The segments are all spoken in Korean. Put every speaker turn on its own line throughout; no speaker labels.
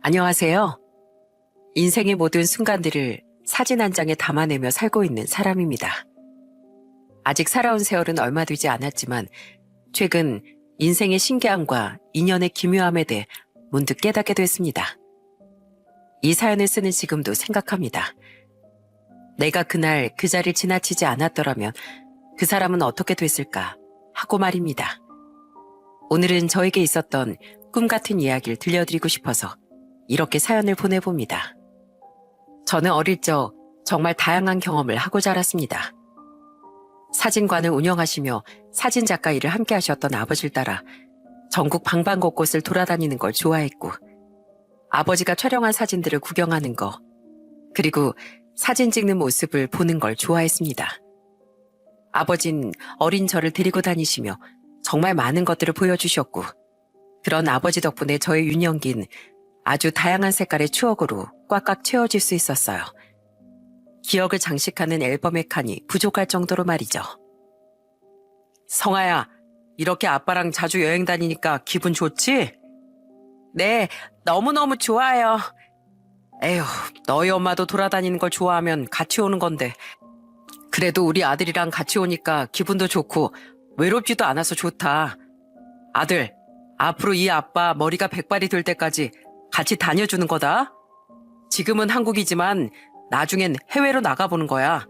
안녕하세요. 인생의 모든 순간들을 사진 한 장에 담아내며 살고 있는 사람입니다. 아직 살아온 세월은 얼마 되지 않았지만 최근 인생의 신기함과 인연의 기묘함에 대해 문득 깨닫게 됐습니다. 이 사연을 쓰는 지금도 생각합니다. 내가 그날 그 자리를 지나치지 않았더라면 그 사람은 어떻게 됐을까 하고 말입니다. 오늘은 저에게 있었던 꿈 같은 이야기를 들려드리고 싶어서 이렇게 사연을 보내봅니다. 저는 어릴 적 정말 다양한 경험을 하고 자랐습니다. 사진관을 운영하시며 사진작가 일을 함께 하셨던 아버지를 따라 전국 방방곳곳을 돌아다니는 걸 좋아했고, 아버지가 촬영한 사진들을 구경하는 거, 그리고 사진 찍는 모습을 보는 걸 좋아했습니다. 아버진 어린 저를 데리고 다니시며 정말 많은 것들을 보여주셨고, 그런 아버지 덕분에 저의 유년기는 아주 다양한 색깔의 추억으로 꽉꽉 채워질 수 있었어요. 기억을 장식하는 앨범의 칸이 부족할 정도로 말이죠. 성아야, 이렇게 아빠랑 자주 여행 다니니까 기분 좋지? 네, 너무너무 좋아요. 에휴, 너희 엄마도 돌아다니는 걸 좋아하면 같이 오는 건데. 그래도 우리 아들이랑 같이 오니까 기분도 좋고 외롭지도 않아서 좋다. 아들, 앞으로 이 아빠 머리가 백발이 될 때까지 같이 다녀주는 거다. 지금은 한국이지만 나중엔 해외로 나가보는 거야.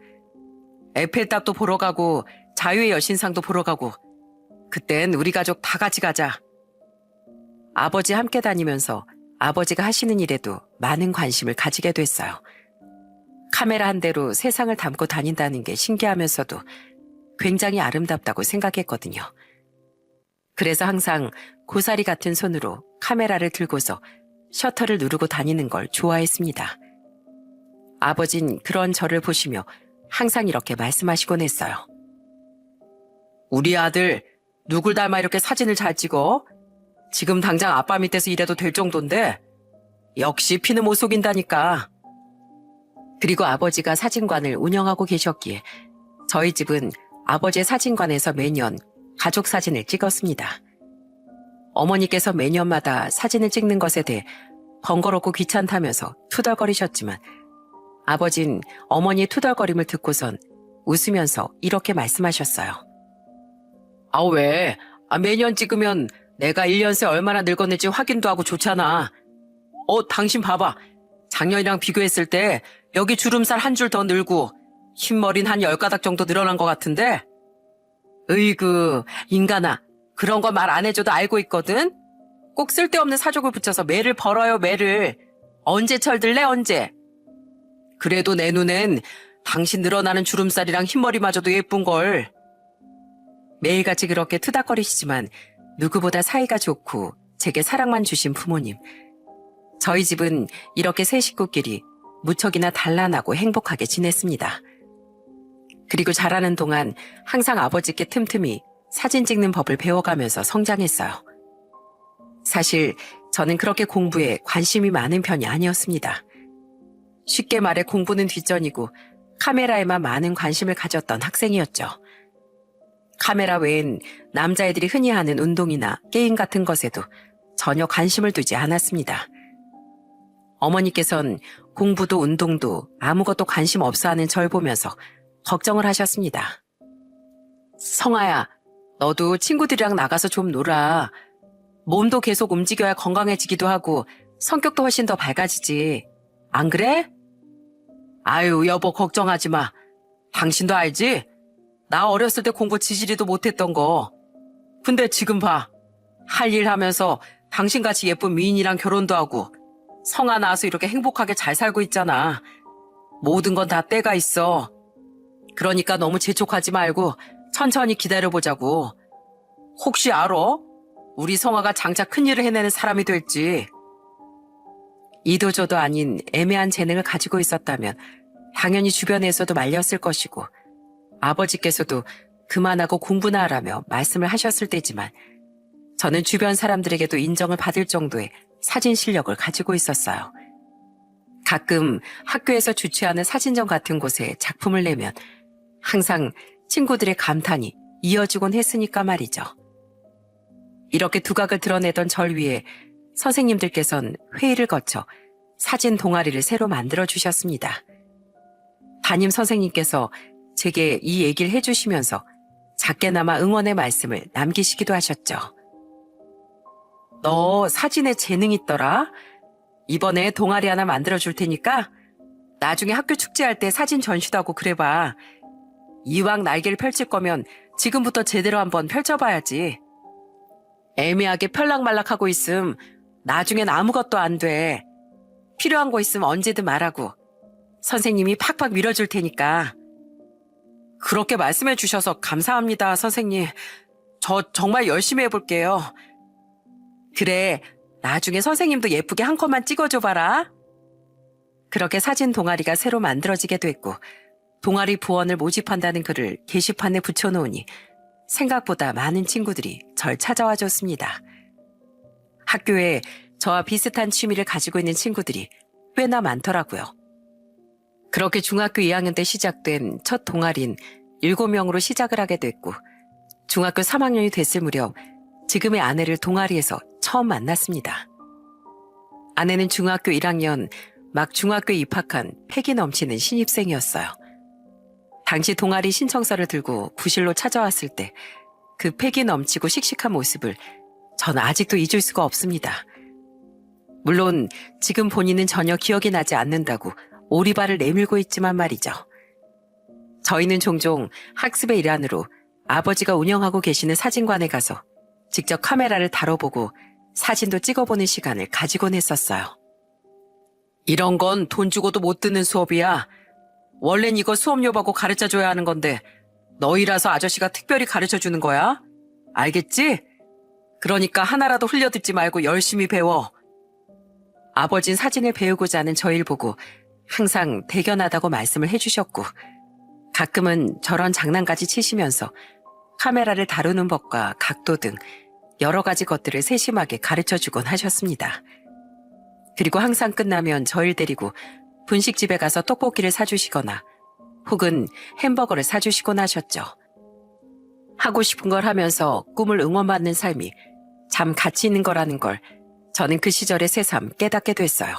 에펠탑도 보러 가고 자유의 여신상도 보러 가고 그땐 우리 가족 다 같이 가자. 아버지 함께 다니면서 아버지가 하시는 일에도 많은 관심을 가지게 됐어요. 카메라 한 대로 세상을 담고 다닌다는 게 신기하면서도 굉장히 아름답다고 생각했거든요. 그래서 항상 고사리 같은 손으로 카메라를 들고서 셔터를 누르고 다니는 걸 좋아했습니다. 아버진 그런 저를 보시며 항상 이렇게 말씀하시곤 했어요. 우리 아들 누굴 닮아 이렇게 사진을 잘 찍어? 지금 당장 아빠 밑에서 일해도 될 정도인데 역시 피는 못 속인다니까. 그리고 아버지가 사진관을 운영하고 계셨기에 저희 집은 아버지의 사진관에서 매년 가족 사진을 찍었습니다. 어머니께서 매년마다 사진을 찍는 것에 대해 번거롭고 귀찮다면서 투덜거리셨지만 아버진 어머니의 투덜거림을 듣고선 웃으면서 이렇게 말씀하셨어요. 아, 왜? 매년 찍으면 내가 1년 새 얼마나 늙었는지 확인도 하고 좋잖아. 당신 봐봐. 작년이랑 비교했을 때 여기 주름살 한 줄 더 늘고 흰머리는 한 10가닥 정도 늘어난 것 같은데? 으이그, 인간아. 그런 거 말 안 해줘도 알고 있거든? 꼭 쓸데없는 사족을 붙여서 매를 벌어요, 매를. 언제 철들래, 언제? 그래도 내 눈엔 당신 늘어나는 주름살이랑 흰머리마저도 예쁜걸. 매일같이 그렇게 투닥거리시지만 누구보다 사이가 좋고 제게 사랑만 주신 부모님. 저희 집은 이렇게 세 식구끼리 무척이나 단란하고 행복하게 지냈습니다. 그리고 자라는 동안 항상 아버지께 틈틈이 사진 찍는 법을 배워가면서 성장했어요. 사실 저는 그렇게 공부에 관심이 많은 편이 아니었습니다. 쉽게 말해 공부는 뒷전이고 카메라에만 많은 관심을 가졌던 학생이었죠. 카메라 외엔 남자애들이 흔히 하는 운동이나 게임 같은 것에도 전혀 관심을 두지 않았습니다. 어머니께선 공부도 운동도 아무것도 관심 없어 하는 절 보면서 걱정을 하셨습니다. 성아야, 너도 친구들이랑 나가서 좀 놀아. 몸도 계속 움직여야 건강해지기도 하고 성격도 훨씬 더 밝아지지. 안 그래? 아유, 여보 걱정하지 마. 당신도 알지? 나 어렸을 때 공부 지지리도 못했던 거. 근데 지금 봐. 할 일 하면서 당신같이 예쁜 미인이랑 결혼도 하고 성아 낳아서 이렇게 행복하게 잘 살고 있잖아. 모든 건 다 때가 있어. 그러니까 너무 재촉하지 말고 천천히 기다려보자고. 혹시 알아? 우리 성아가 장차 큰일을 해내는 사람이 될지. 이도저도 아닌 애매한 재능을 가지고 있었다면 당연히 주변에서도 말렸을 것이고 아버지께서도 그만하고 공부나 하라며 말씀을 하셨을 때지만 저는 주변 사람들에게도 인정을 받을 정도의 사진 실력을 가지고 있었어요. 가끔 학교에서 주최하는 사진전 같은 곳에 작품을 내면 항상 친구들의 감탄이 이어지곤 했으니까 말이죠. 이렇게 두각을 드러내던 절 위에 선생님들께선 회의를 거쳐 사진 동아리를 새로 만들어 주셨습니다. 담임 선생님께서 제게 이 얘기를 해주시면서 작게나마 응원의 말씀을 남기시기도 하셨죠. 너 사진에 재능 있더라? 이번에 동아리 하나 만들어 줄 테니까 나중에 학교 축제할 때 사진 전시도 하고 그래봐. 이왕 날개를 펼칠 거면 지금부터 제대로 한번 펼쳐봐야지. 애매하게 펼락말락하고 있음 나중엔 아무것도 안 돼. 필요한 거 있으면 언제든 말하고 선생님이 팍팍 밀어줄 테니까. 그렇게 말씀해 주셔서 감사합니다, 선생님. 저 정말 열심히 해볼게요. 그래, 나중에 선생님도 예쁘게 한 컷만 찍어줘봐라. 그렇게 사진 동아리가 새로 만들어지게 됐고 동아리 부원을 모집한다는 글을 게시판에 붙여놓으니 생각보다 많은 친구들이 절 찾아와 줬습니다. 학교에 저와 비슷한 취미를 가지고 있는 친구들이 꽤나 많더라고요. 그렇게 중학교 2학년 때 시작된 첫 동아리는 7명으로 시작을 하게 됐고 중학교 3학년이 됐을 무렵 지금의 아내를 동아리에서 처음 만났습니다. 아내는 중학교 1학년 막 중학교에 입학한 패기 넘치는 신입생이었어요. 당시 동아리 신청서를 들고 부실로 찾아왔을 때 그 패기 넘치고 씩씩한 모습을 전 아직도 잊을 수가 없습니다. 물론 지금 본인은 전혀 기억이 나지 않는다고 오리발을 내밀고 있지만 말이죠. 저희는 종종 학습의 일환으로 아버지가 운영하고 계시는 사진관에 가서 직접 카메라를 다뤄보고 사진도 찍어보는 시간을 가지곤 했었어요. 이런 건 돈 주고도 못 듣는 수업이야. 원래는 이거 수업료받고 가르쳐줘야 하는 건데 너희라서 아저씨가 특별히 가르쳐주는 거야. 알겠지? 그러니까 하나라도 흘려듣지 말고 열심히 배워. 아버진 사진을 배우고자 하는 저희를 보고 항상 대견하다고 말씀을 해주셨고 가끔은 저런 장난까지 치시면서 카메라를 다루는 법과 각도 등 여러 가지 것들을 세심하게 가르쳐주곤 하셨습니다. 그리고 항상 끝나면 저희를 데리고 분식집에 가서 떡볶이를 사주시거나 혹은 햄버거를 사주시곤 하셨죠. 하고 싶은 걸 하면서 꿈을 응원받는 삶이 참 가치 있는 거라는 걸 저는 그 시절의 새삼 깨닫게 됐어요.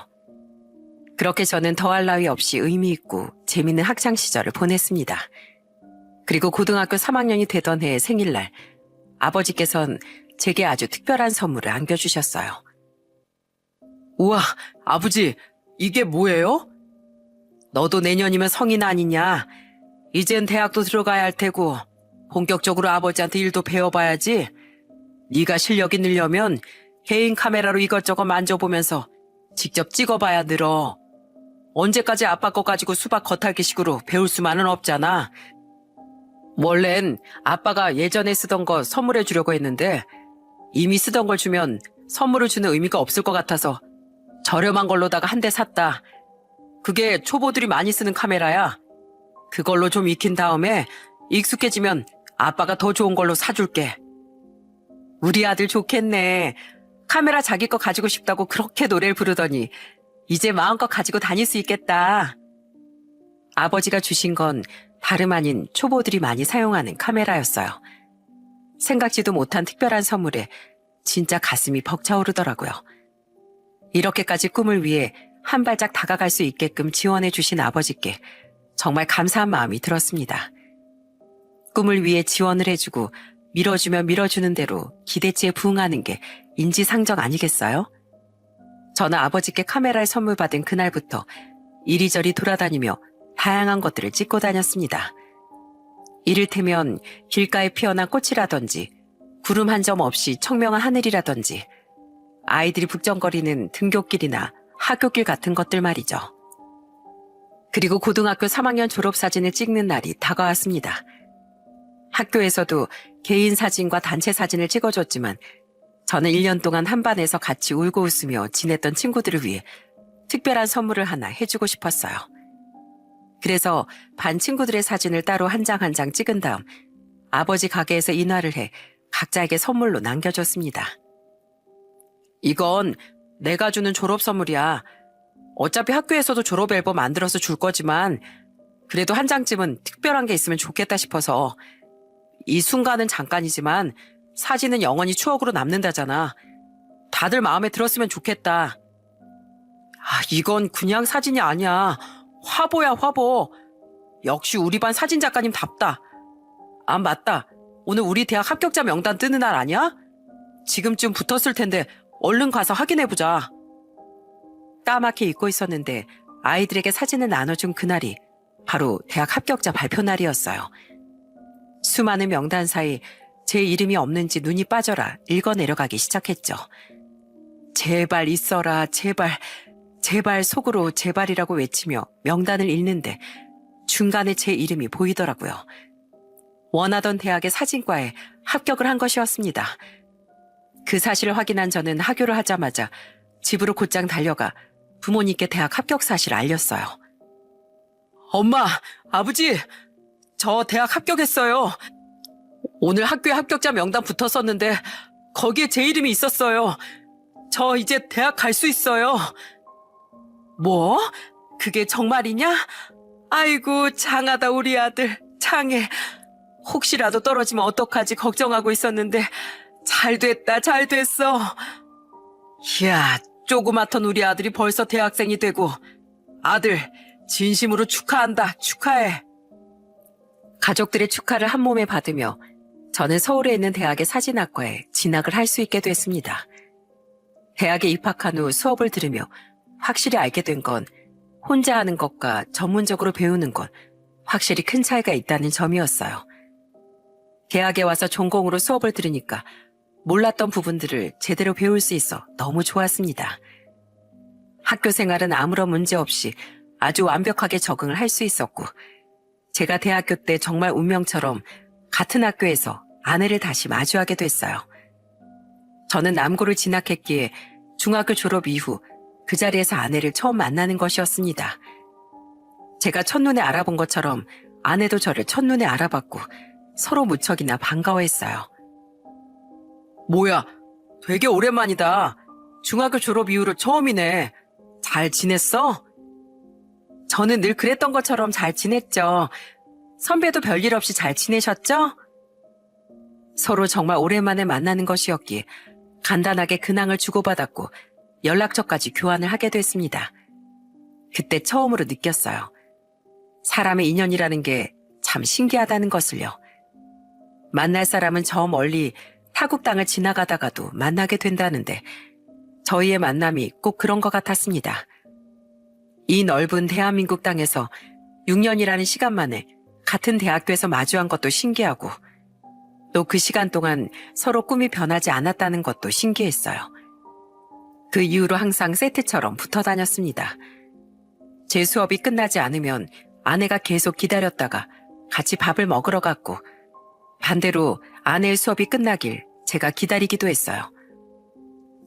그렇게 저는 더할 나위 없이 의미 있고 재미있는 학창 시절을 보냈습니다. 그리고 고등학교 3학년이 되던 해의 생일날 아버지께서는 제게 아주 특별한 선물을 안겨주셨어요. 우와, 아버지, 이게 뭐예요? 너도 내년이면 성인 아니냐? 이젠 대학도 들어가야 할 테고 본격적으로 아버지한테 일도 배워봐야지. 네가 실력이 늘려면 개인 카메라로 이것저것 만져보면서 직접 찍어봐야 늘어. 언제까지 아빠 거 가지고 수박 겉핥기식으로 배울 수만은 없잖아. 원래는 아빠가 예전에 쓰던 거 선물해 주려고 했는데 이미 쓰던 걸 주면 선물을 주는 의미가 없을 것 같아서 저렴한 걸로다가 한 대 샀다. 그게 초보들이 많이 쓰는 카메라야. 그걸로 좀 익힌 다음에 익숙해지면 아빠가 더 좋은 걸로 사줄게. 우리 아들 좋겠네. 카메라 자기 거 가지고 싶다고 그렇게 노래를 부르더니 이제 마음껏 가지고 다닐 수 있겠다. 아버지가 주신 건 다름 아닌 초보들이 많이 사용하는 카메라였어요. 생각지도 못한 특별한 선물에 진짜 가슴이 벅차오르더라고요. 이렇게까지 꿈을 위해 한 발짝 다가갈 수 있게끔 지원해 주신 아버지께 정말 감사한 마음이 들었습니다. 꿈을 위해 지원을 해주고 밀어주면 밀어주는 대로 기대치에 부응하는 게 인지상정 아니겠어요? 저는 아버지께 카메라를 선물 받은 그날부터 이리저리 돌아다니며 다양한 것들을 찍고 다녔습니다. 이를테면 길가에 피어난 꽃이라든지 구름 한 점 없이 청명한 하늘이라든지 아이들이 북적거리는 등굣길이나 학교길 같은 것들 말이죠. 그리고 고등학교 3학년 졸업사진을 찍는 날이 다가왔습니다. 학교에서도 개인 사진과 단체 사진을 찍어줬지만 저는 1년 동안 한 반에서 같이 울고 웃으며 지냈던 친구들을 위해 특별한 선물을 하나 해주고 싶었어요. 그래서 반 친구들의 사진을 따로 한 장 한 장 찍은 다음 아버지 가게에서 인화를 해 각자에게 선물로 남겨줬습니다. 이건 내가 주는 졸업 선물이야. 어차피 학교에서도 졸업 앨범 만들어서 줄 거지만 그래도 한 장쯤은 특별한 게 있으면 좋겠다 싶어서. 이 순간은 잠깐이지만 사진은 영원히 추억으로 남는다잖아. 다들 마음에 들었으면 좋겠다. 이건 그냥 사진이 아니야. 화보야, 화보. 역시 우리 반 사진 작가님답다. 맞다. 오늘 우리 대학 합격자 명단 뜨는 날 아니야? 지금쯤 붙었을 텐데 얼른 가서 확인해보자. 까맣게 잊고 있었는데 아이들에게 사진을 나눠준 그날이 바로 대학 합격자 발표 날이었어요. 수많은 명단 사이 제 이름이 없는지 눈이 빠져라 읽어 내려가기 시작했죠. 제발 있어라, 제발, 제발 속으로 제발이라고 외치며 명단을 읽는데 중간에 제 이름이 보이더라고요. 원하던 대학의 사진과에 합격을 한 것이었습니다. 그 사실을 확인한 저는 하교를 하자마자 집으로 곧장 달려가 부모님께 대학 합격 사실을 알렸어요. 엄마, 아버지, 저 대학 합격했어요. 오늘 학교에 합격자 명단 붙었었는데 거기에 제 이름이 있었어요. 저 이제 대학 갈 수 있어요. 뭐? 그게 정말이냐? 아이고, 장하다 우리 아들, 장해. 혹시라도 떨어지면 어떡하지 걱정하고 있었는데 잘 됐다, 잘 됐어. 이야, 조그맣던 우리 아들이 벌써 대학생이 되고 아들, 진심으로 축하한다, 축하해. 가족들의 축하를 한 몸에 받으며 저는 서울에 있는 대학의 사진학과에 진학을 할 수 있게 됐습니다. 대학에 입학한 후 수업을 들으며 확실히 알게 된 건 혼자 하는 것과 전문적으로 배우는 건 확실히 큰 차이가 있다는 점이었어요. 대학에 와서 전공으로 수업을 들으니까 몰랐던 부분들을 제대로 배울 수 있어 너무 좋았습니다. 학교 생활은 아무런 문제 없이 아주 완벽하게 적응을 할 수 있었고 제가 대학교 때 정말 운명처럼 같은 학교에서 아내를 다시 마주하게 됐어요. 저는 남고를 진학했기에 중학교 졸업 이후 그 자리에서 아내를 처음 만나는 것이었습니다. 제가 첫눈에 알아본 것처럼 아내도 저를 첫눈에 알아봤고 서로 무척이나 반가워했어요. 뭐야, 되게 오랜만이다. 중학교 졸업 이후로 처음이네. 잘 지냈어? 저는 늘 그랬던 것처럼 잘 지냈죠. 선배도 별일 없이 잘 지내셨죠? 서로 정말 오랜만에 만나는 것이었기에 간단하게 근황을 주고받았고 연락처까지 교환을 하게 됐습니다. 그때 처음으로 느꼈어요. 사람의 인연이라는 게 참 신기하다는 것을요. 만날 사람은 저 멀리 타국 땅을 지나가다가도 만나게 된다는데 저희의 만남이 꼭 그런 것 같았습니다. 이 넓은 대한민국 땅에서 6년이라는 시간 만에 같은 대학교에서 마주한 것도 신기하고 또 그 시간 동안 서로 꿈이 변하지 않았다는 것도 신기했어요. 그 이후로 항상 세트처럼 붙어 다녔습니다. 제 수업이 끝나지 않으면 아내가 계속 기다렸다가 같이 밥을 먹으러 갔고 반대로 아내의 수업이 끝나길 제가 기다리기도 했어요.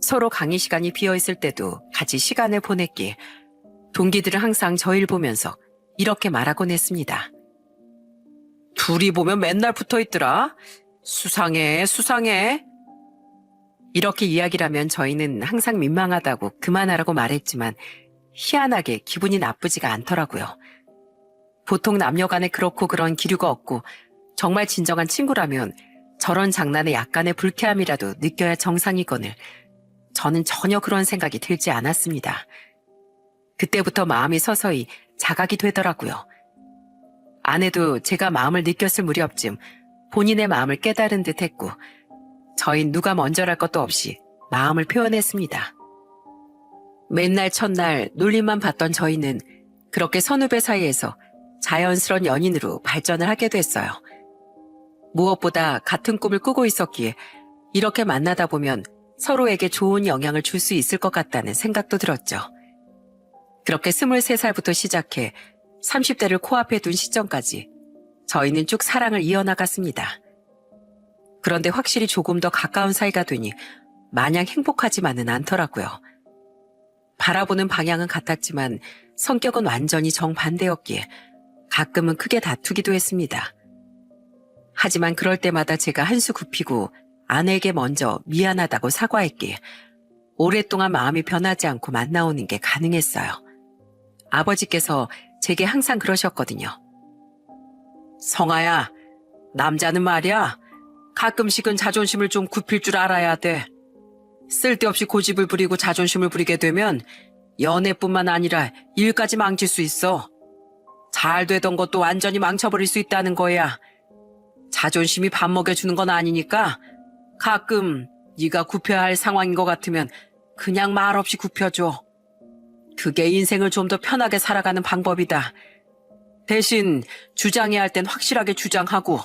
서로 강의 시간이 비어있을 때도 같이 시간을 보냈기에 동기들은 항상 저희를 보면서 이렇게 말하곤 했습니다. 둘이 보면 맨날 붙어있더라. 수상해, 수상해. 이렇게 이야기를 하면 저희는 항상 민망하다고 그만하라고 말했지만 희한하게 기분이 나쁘지가 않더라고요. 보통 남녀 간에 그렇고 그런 기류가 없고 정말 진정한 친구라면 저런 장난에 약간의 불쾌함이라도 느껴야 정상이거늘 저는 전혀 그런 생각이 들지 않았습니다. 그때부터 마음이 서서히 자각이 되더라고요. 아내도 제가 마음을 느꼈을 무렵쯤 본인의 마음을 깨달은 듯 했고 저희 누가 먼저랄 것도 없이 마음을 표현했습니다. 맨날 첫날 놀림만 받던 저희는 그렇게 선후배 사이에서 자연스러운 연인으로 발전을 하게 됐어요. 무엇보다 같은 꿈을 꾸고 있었기에 이렇게 만나다 보면 서로에게 좋은 영향을 줄 수 있을 것 같다는 생각도 들었죠. 그렇게 23살부터 시작해 30대를 코앞에 둔 시점까지 저희는 쭉 사랑을 이어나갔습니다. 그런데 확실히 조금 더 가까운 사이가 되니 마냥 행복하지만은 않더라고요. 바라보는 방향은 같았지만 성격은 완전히 정반대였기에 가끔은 크게 다투기도 했습니다. 하지만 그럴 때마다 제가 한 수 굽히고 아내에게 먼저 미안하다고 사과했기에 오랫동안 마음이 변하지 않고 만나오는 게 가능했어요. 아버지께서 제게 항상 그러셨거든요. 성아야, 남자는 말이야, 가끔씩은 자존심을 좀 굽힐 줄 알아야 돼. 쓸데없이 고집을 부리고 자존심을 부리게 되면 연애뿐만 아니라 일까지 망칠 수 있어. 잘 되던 것도 완전히 망쳐버릴 수 있다는 거야. 자존심이 밥 먹여주는 건 아니니까 가끔 네가 굽혀야 할 상황인 것 같으면 그냥 말없이 굽혀줘. 그게 인생을 좀 더 편하게 살아가는 방법이다. 대신 주장해야 할 땐 확실하게 주장하고.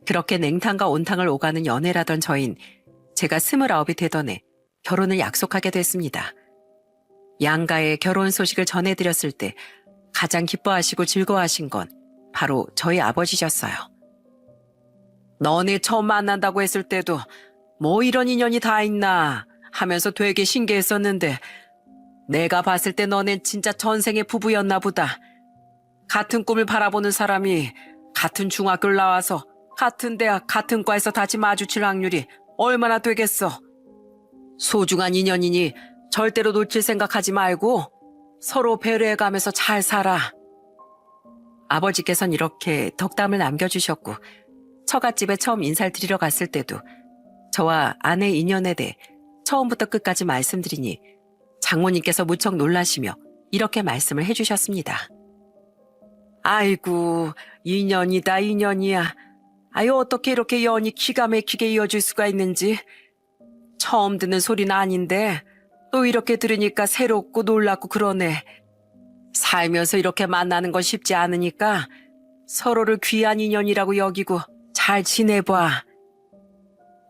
그렇게 냉탕과 온탕을 오가는 연애라던 저흰 제가 29이 되던 해 결혼을 약속하게 됐습니다. 양가의 결혼 소식을 전해드렸을 때 가장 기뻐하시고 즐거워하신 건 바로 저희 아버지셨어요. 너네 처음 만난다고 했을 때도 뭐 이런 인연이 다 있나 하면서 되게 신기했었는데 내가 봤을 때 너넨 진짜 전생의 부부였나 보다. 같은 꿈을 바라보는 사람이 같은 중학교를 나와서 같은 대학, 같은 과에서 다시 마주칠 확률이 얼마나 되겠어. 소중한 인연이니 절대로 놓칠 생각하지 말고 서로 배려해가면서 잘 살아. 아버지께선 이렇게 덕담을 남겨주셨고 처갓집에 처음 인사를 드리러 갔을 때도 저와 아내 인연에 대해 처음부터 끝까지 말씀드리니 장모님께서 무척 놀라시며 이렇게 말씀을 해주셨습니다. 아이고, 인연이다 인연이야. 아유 어떻게 이렇게 연이 기가 막히게 이어질 수가 있는지. 처음 듣는 소리는 아닌데 또 이렇게 들으니까 새롭고 놀랍고 그러네. 살면서 이렇게 만나는 건 쉽지 않으니까 서로를 귀한 인연이라고 여기고 잘 지내봐.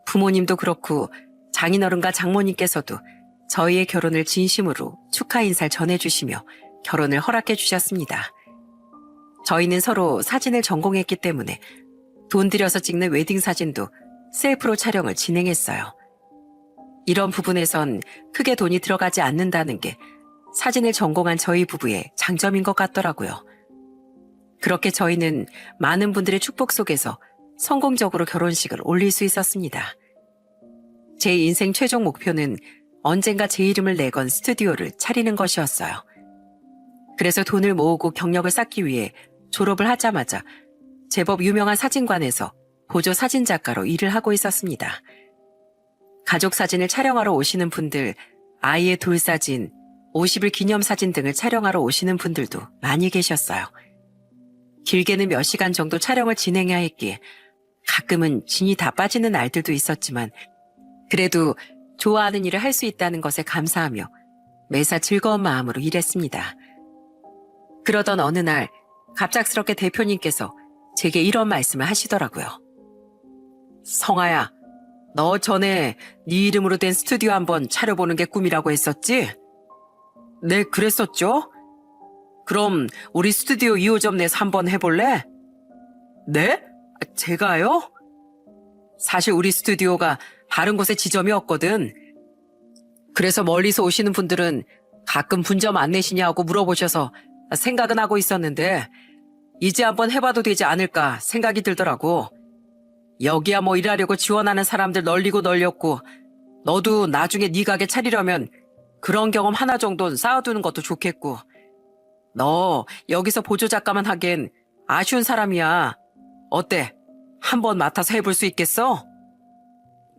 부모님도 그렇고 장인어른과 장모님께서도 저희의 결혼을 진심으로 축하 인사를 전해주시며 결혼을 허락해 주셨습니다. 저희는 서로 사진을 전공했기 때문에 돈 들여서 찍는 웨딩 사진도 셀프로 촬영을 진행했어요. 이런 부분에선 크게 돈이 들어가지 않는다는 게 사진을 전공한 저희 부부의 장점인 것 같더라고요. 그렇게 저희는 많은 분들의 축복 속에서 성공적으로 결혼식을 올릴 수 있었습니다. 제 인생 최종 목표는 언젠가 제 이름을 내건 스튜디오를 차리는 것이었어요. 그래서 돈을 모으고 경력을 쌓기 위해 졸업을 하자마자 제법 유명한 사진관에서 보조 사진작가로 일을 하고 있었습니다. 가족 사진을 촬영하러 오시는 분들, 아이의 돌사진, 50일 기념사진 등을 촬영하러 오시는 분들도 많이 계셨어요. 길게는 몇 시간 정도 촬영을 진행해야 했기에 가끔은 진이 다 빠지는 날들도 있었지만 그래도 좋아하는 일을 할 수 있다는 것에 감사하며 매사 즐거운 마음으로 일했습니다. 그러던 어느 날 갑작스럽게 대표님께서 제게 이런 말씀을 하시더라고요. 성아야, 너 전에 네 이름으로 된 스튜디오 한번 차려보는 게 꿈이라고 했었지? 네, 그랬었죠. 그럼 우리 스튜디오 2호점 내서 한번 해볼래? 네? 제가요? 사실 우리 스튜디오가 다른 곳에 지점이 없거든. 그래서 멀리서 오시는 분들은 가끔 분점 안 내시냐고 물어보셔서 생각은 하고 있었는데 이제 한번 해봐도 되지 않을까 생각이 들더라고. 여기야 뭐 일하려고 지원하는 사람들 널리고 널렸고 너도 나중에 네 가게 차리려면 그런 경험 하나 정도는 쌓아두는 것도 좋겠고. 너 여기서 보조작가만 하기엔 아쉬운 사람이야. 어때? 한번 맡아서 해볼 수 있겠어?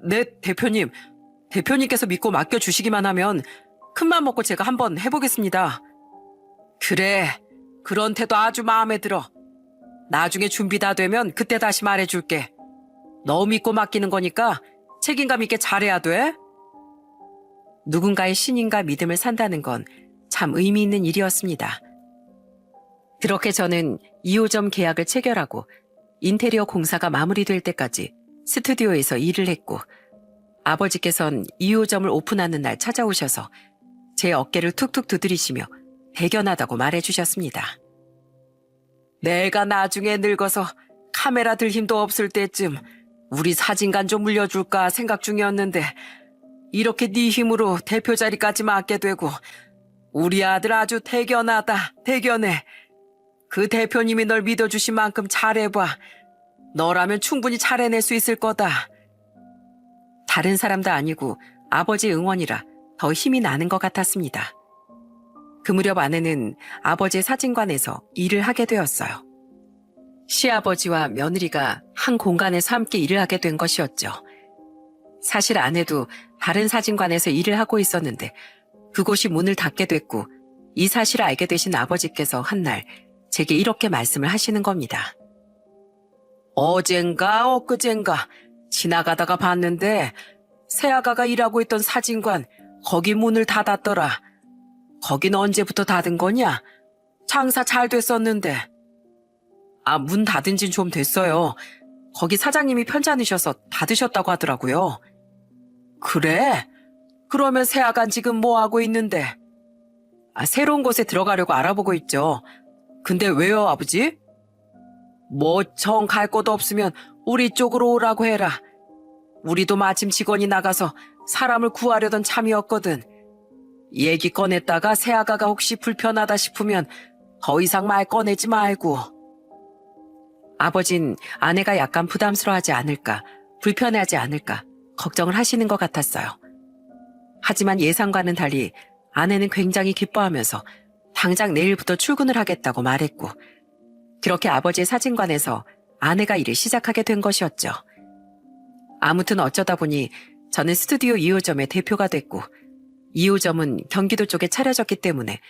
네, 대표님. 대표님께서 믿고 맡겨주시기만 하면 큰맘 먹고 제가 한번 해보겠습니다. 그래, 그런 태도 아주 마음에 들어. 나중에 준비 다 되면 그때 다시 말해줄게. 너 믿고 맡기는 거니까 책임감 있게 잘해야 돼. 누군가의 신임과 믿음을 산다는 건 참 의미 있는 일이었습니다. 그렇게 저는 2호점 계약을 체결하고 인테리어 공사가 마무리될 때까지 스튜디오에서 일을 했고 아버지께선 2호점을 오픈하는 날 찾아오셔서 제 어깨를 툭툭 두드리시며 대견하다고 말해주셨습니다. 내가 나중에 늙어서 카메라 들 힘도 없을 때쯤 우리 사진관 좀 물려줄까 생각 중이었는데 이렇게 네 힘으로 대표 자리까지 맡게 되고 우리 아들 아주 대견하다, 대견해. 그 대표님이 널 믿어주신 만큼 잘해봐. 너라면 충분히 잘해낼 수 있을 거다. 다른 사람도 아니고 아버지 응원이라 더 힘이 나는 것 같았습니다. 그 무렵 아내는 아버지의 사진관에서 일을 하게 되었어요. 시아버지와 며느리가 한 공간에서 함께 일을 하게 된 것이었죠. 사실 아내도 다른 사진관에서 일을 하고 있었는데 그곳이 문을 닫게 됐고 이 사실을 알게 되신 아버지께서 한날 제게 이렇게 말씀을 하시는 겁니다. 어젠가 엊그젠가 지나가다가 봤는데 새아가가 일하고 있던 사진관 거기 문을 닫았더라. 거긴 언제부터 닫은 거냐? 장사 잘 됐었는데. 문 닫은 진 좀 됐어요. 거기 사장님이 편찮으셔서 닫으셨다고 하더라고요. 그래? 그러면 새아간 지금 뭐 하고 있는데? 새로운 곳에 들어가려고 알아보고 있죠. 근데 왜요, 아버지? 뭐 정 갈 곳 없으면 우리 쪽으로 오라고 해라. 우리도 마침 직원이 나가서 사람을 구하려던 참이었거든. 얘기 꺼냈다가 새아가가 혹시 불편하다 싶으면 더 이상 말 꺼내지 말고. 아버진 아내가 약간 부담스러워하지 않을까, 불편해하지 않을까 걱정을 하시는 것 같았어요. 하지만 예상과는 달리 아내는 굉장히 기뻐하면서 당장 내일부터 출근을 하겠다고 말했고, 그렇게 아버지의 사진관에서 아내가 일을 시작하게 된 것이었죠. 아무튼 어쩌다 보니 저는 스튜디오 2호점의 대표가 됐고, 2호점은 경기도 쪽에 차려졌기 때문에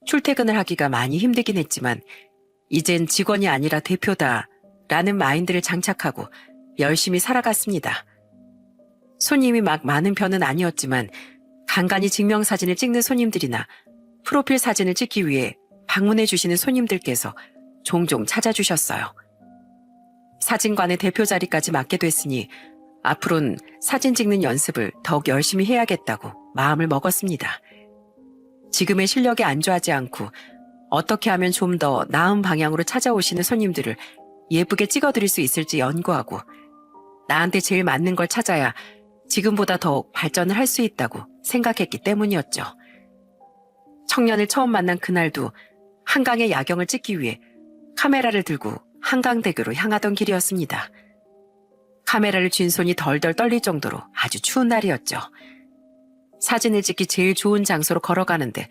출퇴근을 하기가 많이 힘들긴 했지만 이젠 직원이 아니라 대표다라는 마인드를 장착하고 열심히 살아갔습니다. 손님이 막 많은 편은 아니었지만 간간히 증명사진을 찍는 손님들이나 프로필 사진을 찍기 위해 방문해 주시는 손님들께서 종종 찾아주셨어요. 사진관의 대표 자리까지 맡게 됐으니 앞으로는 사진 찍는 연습을 더욱 열심히 해야겠다고 마음을 먹었습니다. 지금의 실력에 안주하지 않고 어떻게 하면 좀 더 나은 방향으로 찾아오시는 손님들을 예쁘게 찍어드릴 수 있을지 연구하고 나한테 제일 맞는 걸 찾아야 지금보다 더욱 발전을 할 수 있다고 생각했기 때문이었죠. 청년을 처음 만난 그날도 한강의 야경을 찍기 위해 카메라를 들고 한강대교로 향하던 길이었습니다. 카메라를 쥔 손이 덜덜 떨릴 정도로 아주 추운 날이었죠. 사진을 찍기 제일 좋은 장소로 걸어가는데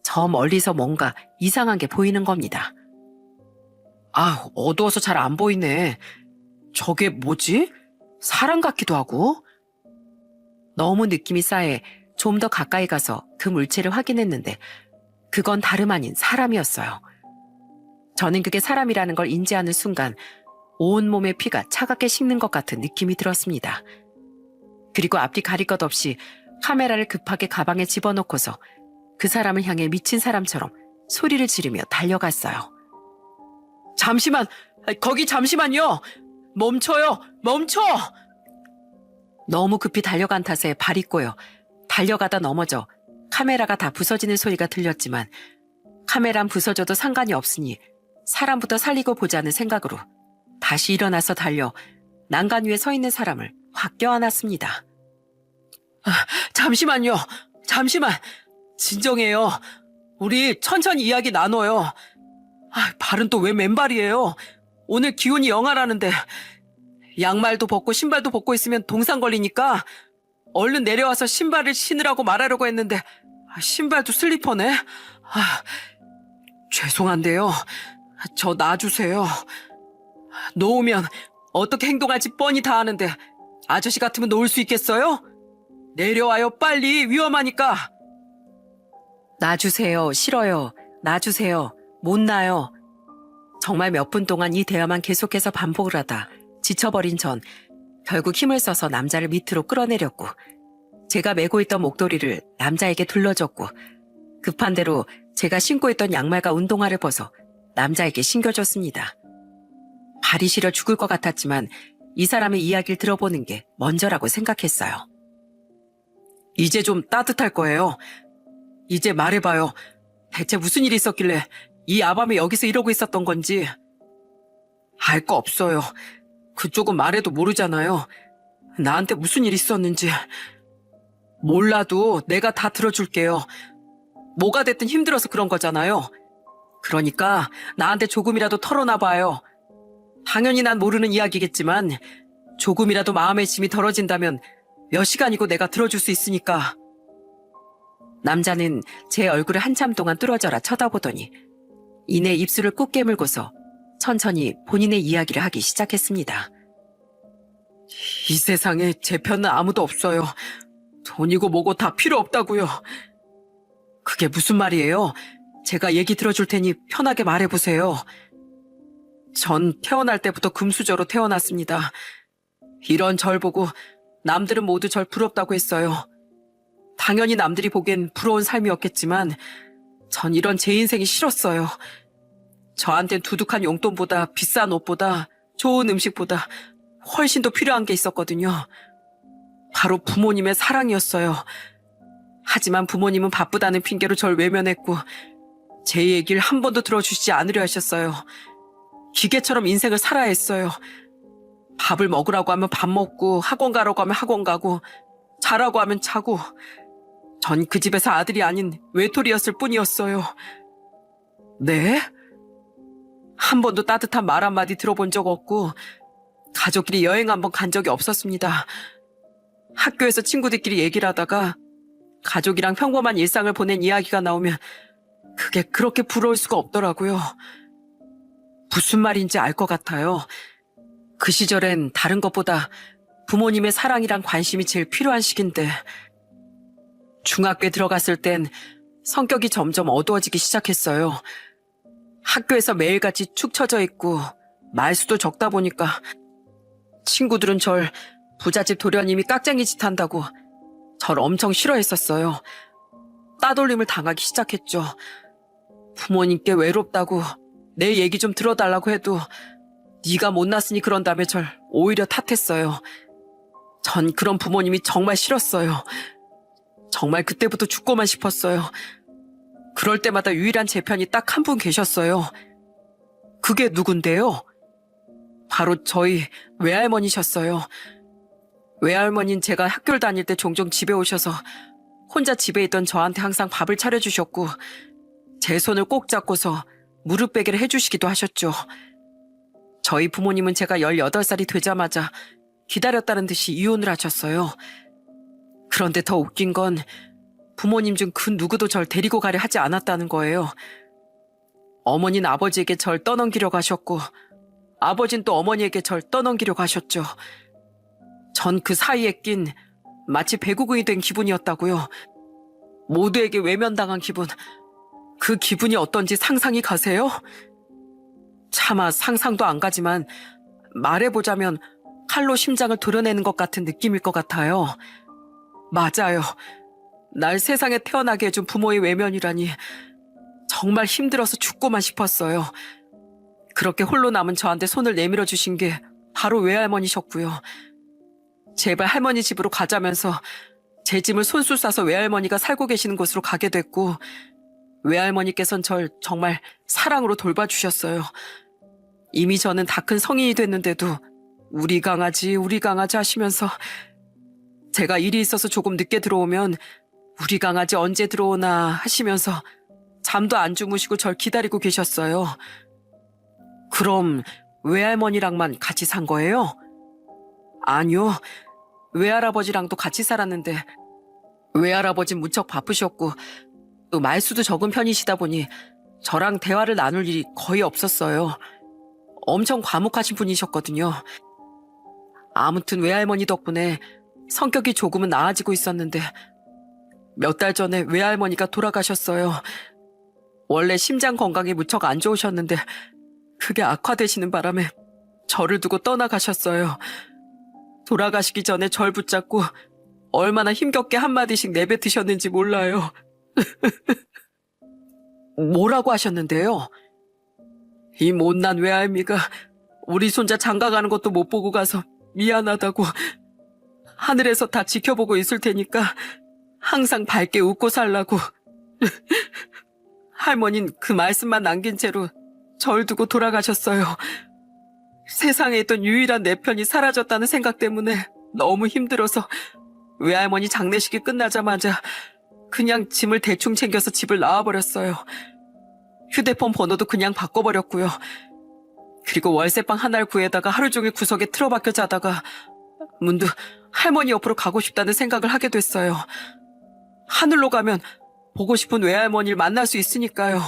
저 멀리서 뭔가 이상한 게 보이는 겁니다. 어두워서 잘 안 보이네. 저게 뭐지? 사람 같기도 하고. 너무 느낌이 싸해 좀 더 가까이 가서 그 물체를 확인했는데 그건 다름 아닌 사람이었어요. 저는 그게 사람이라는 걸 인지하는 순간 온몸의 피가 차갑게 식는 것 같은 느낌이 들었습니다. 그리고 앞뒤 가릴 것 없이 카메라를 급하게 가방에 집어넣고서 그 사람을 향해 미친 사람처럼 소리를 지르며 달려갔어요. 잠시만! 거기 잠시만요! 멈춰요! 멈춰! 너무 급히 달려간 탓에 발이 꼬여 달려가다 넘어져 카메라가 다 부서지는 소리가 들렸지만 카메란 부서져도 상관이 없으니 사람부터 살리고 보자는 생각으로 다시 일어나서 달려 난간 위에 서 있는 사람을 확 껴안았습니다. 잠시만요. 잠시만. 진정해요. 우리 천천히 이야기 나눠요. 발은 또 왜 맨발이에요? 오늘 기온이 영하라는데 양말도 벗고 신발도 벗고 있으면 동상 걸리니까 얼른 내려와서 신발을 신으라고 말하려고 했는데 신발도 슬리퍼네. 죄송한데요. 저 놔주세요. 놓으면 어떻게 행동할지 뻔히 다 아는데 아저씨 같으면 놓을 수 있겠어요? 내려와요, 빨리. 위험하니까. 놔주세요. 싫어요. 놔주세요. 못 놔요. 정말 몇 분 동안 이 대화만 계속해서 반복을 하다 지쳐버린 전 결국 힘을 써서 남자를 밑으로 끌어내렸고 제가 메고 있던 목도리를 남자에게 둘러줬고 급한 대로 제가 신고 있던 양말과 운동화를 벗어 남자에게 신겨줬습니다. 발이 시려 죽을 것 같았지만 이 사람의 이야기를 들어보는 게 먼저라고 생각했어요. 이제 좀 따뜻할 거예요. 이제 말해봐요. 대체 무슨 일이 있었길래 이 야밤에 여기서 이러고 있었던 건지. 알 거 없어요. 그쪽은 말해도 모르잖아요. 나한테 무슨 일이 있었는지. 몰라도 내가 다 들어줄게요. 뭐가 됐든 힘들어서 그런 거잖아요. 그러니까 나한테 조금이라도 털어놔봐요. 당연히 난 모르는 이야기겠지만 조금이라도 마음의 짐이 덜어진다면 몇 시간이고 내가 들어줄 수 있으니까. 남자는 제 얼굴을 한참 동안 뚫어져라 쳐다보더니 이내 입술을 꾹 깨물고서 천천히 본인의 이야기를 하기 시작했습니다. 이 세상에 제 편은 아무도 없어요. 돈이고 뭐고 다 필요 없다고요. 그게 무슨 말이에요? 제가 얘기 들어줄 테니 편하게 말해보세요. 전 태어날 때부터 금수저로 태어났습니다. 이런 절 보고 남들은 모두 절 부럽다고 했어요. 당연히 남들이 보기엔 부러운 삶이었겠지만 전 이런 제 인생이 싫었어요. 저한텐 두둑한 용돈보다 비싼 옷보다 좋은 음식보다 훨씬 더 필요한 게 있었거든요. 바로 부모님의 사랑이었어요. 하지만 부모님은 바쁘다는 핑계로 절 외면했고 제 얘기를 한 번도 들어주시지 않으려 하셨어요. 기계처럼 인생을 살아야 했어요. 밥을 먹으라고 하면 밥 먹고 학원 가라고 하면 학원 가고 자라고 하면 자고 전 그 집에서 아들이 아닌 외톨이였을 뿐이었어요. 네? 한 번도 따뜻한 말 한마디 들어본 적 없고 가족끼리 여행 한번 간 적이 없었습니다. 학교에서 친구들끼리 얘기를 하다가 가족이랑 평범한 일상을 보낸 이야기가 나오면 그게 그렇게 부러울 수가 없더라고요. 무슨 말인지 알 것 같아요. 그 시절엔 다른 것보다 부모님의 사랑이랑 관심이 제일 필요한 시기인데 중학교에 들어갔을 땐 성격이 점점 어두워지기 시작했어요. 학교에서 매일같이 축 처져 있고 말수도 적다 보니까 친구들은 절 부잣집 도련님이 깍쟁이 짓 한다고 절 엄청 싫어했었어요. 따돌림을 당하기 시작했죠. 부모님께 외롭다고 내 얘기 좀 들어달라고 해도 네가 못났으니 그런다며 절 오히려 탓했어요. 전 그런 부모님이 정말 싫었어요. 정말 그때부터 죽고만 싶었어요. 그럴 때마다 유일한 제 편이 딱 한 분 계셨어요. 그게 누군데요? 바로 저희 외할머니셨어요. 외할머니는 제가 학교를 다닐 때 종종 집에 오셔서 혼자 집에 있던 저한테 항상 밥을 차려주셨고 제 손을 꼭 잡고서 무릎 베개를 해주시기도 하셨죠. 저희 부모님은 제가 18살이 되자마자 기다렸다는 듯이 이혼을 하셨어요. 그런데 더 웃긴 건 부모님 중 그 누구도 절 데리고 가려 하지 않았다는 거예요. 어머니는 아버지에게 절 떠넘기려고 하셨고 아버지는 또 어머니에게 절 떠넘기려고 하셨죠. 전 그 사이에 낀 마치 배구공이 된 기분이었다고요. 모두에게 외면당한 기분. 그 기분이 어떤지 상상이 가세요? 차마 상상도 안 가지만 말해보자면 칼로 심장을 도려내는 것 같은 느낌일 것 같아요. 맞아요. 날 세상에 태어나게 해준 부모의 외면이라니 정말 힘들어서 죽고만 싶었어요. 그렇게 홀로 남은 저한테 손을 내밀어 주신 게 바로 외할머니셨고요. 제발 할머니 집으로 가자면서 제 짐을 손수 싸서 외할머니가 살고 계시는 곳으로 가게 됐고 외할머니께선 절 정말 사랑으로 돌봐주셨어요. 이미 저는 다 큰 성인이 됐는데도 우리 강아지 하시면서 제가 일이 있어서 조금 늦게 들어오면 우리 강아지 언제 들어오나 하시면서 잠도 안 주무시고 절 기다리고 계셨어요. 그럼 외할머니랑만 같이 산 거예요? 아니요. 외할아버지랑도 같이 살았는데 외할아버진 무척 바쁘셨고 또 말수도 적은 편이시다 보니 저랑 대화를 나눌 일이 거의 없었어요. 엄청 과묵하신 분이셨거든요. 아무튼 외할머니 덕분에 성격이 조금은 나아지고 있었는데 몇 달 전에 외할머니가 돌아가셨어요. 원래 심장 건강이 무척 안 좋으셨는데 그게 악화되시는 바람에 저를 두고 떠나가셨어요. 돌아가시기 전에 절 붙잡고 얼마나 힘겹게 한마디씩 내뱉으셨는지 몰라요. 뭐라고 하셨는데요? 이 못난 외할미가 우리 손자 장가가는 것도 못 보고 가서 미안하다고 하늘에서 다 지켜보고 있을 테니까 항상 밝게 웃고 살라고. 할머니는 그 말씀만 남긴 채로 절 두고 돌아가셨어요. 세상에 있던 유일한 내 편이 사라졌다는 생각 때문에 너무 힘들어서 외할머니 장례식이 끝나자마자 그냥 짐을 대충 챙겨서 집을 나와버렸어요. 휴대폰 번호도 그냥 바꿔버렸고요. 그리고 월세방 하나를 구해다가 하루 종일 구석에 틀어박혀 자다가 문득 할머니 옆으로 가고 싶다는 생각을 하게 됐어요. 하늘로 가면 보고 싶은 외할머니를 만날 수 있으니까요.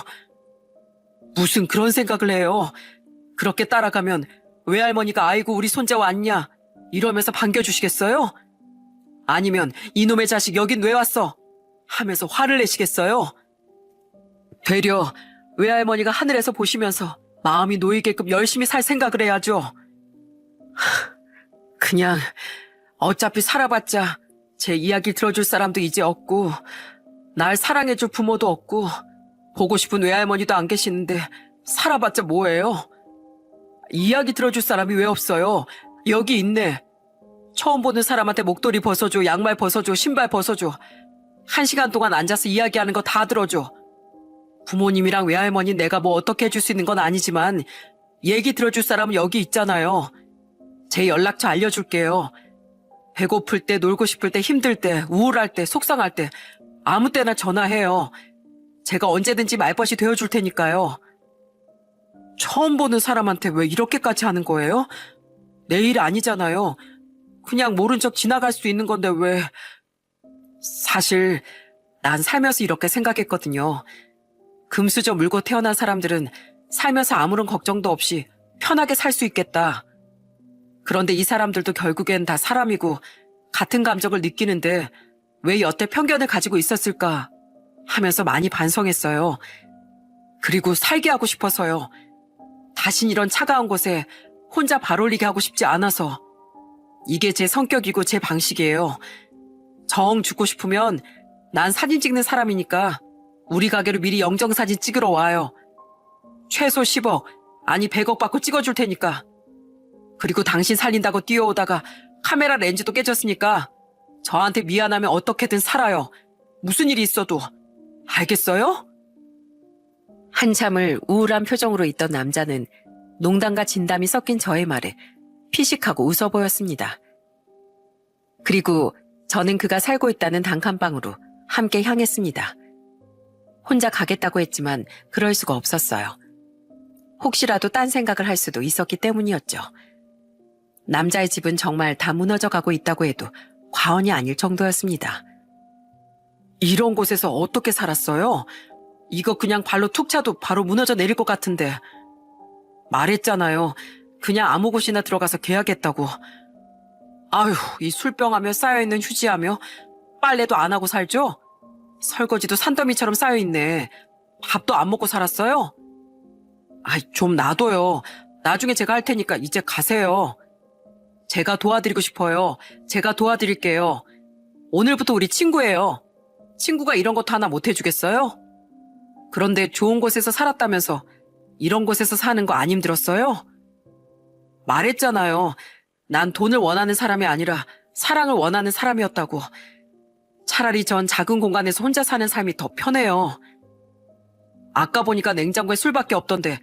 무슨 그런 생각을 해요. 그렇게 따라가면 외할머니가 아이고 우리 손자 왔냐 이러면서 반겨주시겠어요? 아니면 이놈의 자식 여긴 왜 왔어? 하면서 화를 내시겠어요? 되려 외할머니가 하늘에서 보시면서 마음이 놓이게끔 열심히 살 생각을 해야죠. 그냥 어차피 살아봤자 제 이야기 들어줄 사람도 이제 없고 날 사랑해줄 부모도 없고 보고 싶은 외할머니도 안 계시는데 살아봤자 뭐예요? 이야기 들어줄 사람이 왜 없어요? 여기 있네. 처음 보는 사람한테 목도리 벗어줘, 양말 벗어줘, 신발 벗어줘. 1시간 동안 앉아서 이야기하는 거 다 들어줘. 부모님이랑 외할머니 내가 뭐 어떻게 해줄 수 있는 건 아니지만 얘기 들어줄 사람은 여기 있잖아요. 제 연락처 알려줄게요. 배고플 때, 놀고 싶을 때, 힘들 때, 우울할 때, 속상할 때 아무 때나 전화해요. 제가 언제든지 말벗이 되어줄 테니까요. 처음 보는 사람한테 왜 이렇게까지 하는 거예요? 내 일 아니잖아요. 그냥 모른 척 지나갈 수 있는 건데 왜... 사실 난 살면서 이렇게 생각했거든요. 금수저 물고 태어난 사람들은 살면서 아무런 걱정도 없이 편하게 살 수 있겠다. 그런데 이 사람들도 결국엔 다 사람이고 같은 감정을 느끼는데 왜 여태 편견을 가지고 있었을까 하면서 많이 반성했어요. 그리고 살게 하고 싶어서요. 다신 이런 차가운 곳에 혼자 발 올리게 하고 싶지 않아서. 이게 제 성격이고 제 방식이에요. 정 죽고 싶으면 난 사진 찍는 사람이니까 우리 가게로 미리 영정사진 찍으러 와요. 최소 10억, 아니 100억 받고 찍어줄 테니까. 그리고 당신 살린다고 뛰어오다가 카메라 렌즈도 깨졌으니까 저한테 미안하면 어떻게든 살아요. 무슨 일이 있어도. 알겠어요? 한참을 우울한 표정으로 있던 남자는 농담과 진담이 섞인 저의 말에 피식하고 웃어 보였습니다. 그리고 저는 그가 살고 있다는 단칸방으로 함께 향했습니다. 혼자 가겠다고 했지만 그럴 수가 없었어요. 혹시라도 딴 생각을 할 수도 있었기 때문이었죠. 남자의 집은 정말 다 무너져 가고 있다고 해도 과언이 아닐 정도였습니다. 이런 곳에서 어떻게 살았어요? 이거 그냥 발로 툭 차도 바로 무너져 내릴 것 같은데. 말했잖아요. 그냥 아무 곳이나 들어가서 계약했다고. 아휴, 이 술병하며 쌓여있는 휴지하며 빨래도 안 하고 살죠? 설거지도 산더미처럼 쌓여있네. 밥도 안 먹고 살았어요? 아이, 좀 놔둬요. 나중에 제가 할 테니까 이제 가세요. 제가 도와드리고 싶어요. 제가 도와드릴게요. 오늘부터 우리 친구예요. 친구가 이런 것도 하나 못 해주겠어요? 그런데 좋은 곳에서 살았다면서 이런 곳에서 사는 거 안 힘들었어요? 말했잖아요. 난 돈을 원하는 사람이 아니라 사랑을 원하는 사람이었다고. 차라리 전 작은 공간에서 혼자 사는 삶이 더 편해요. 아까 보니까 냉장고에 술밖에 없던데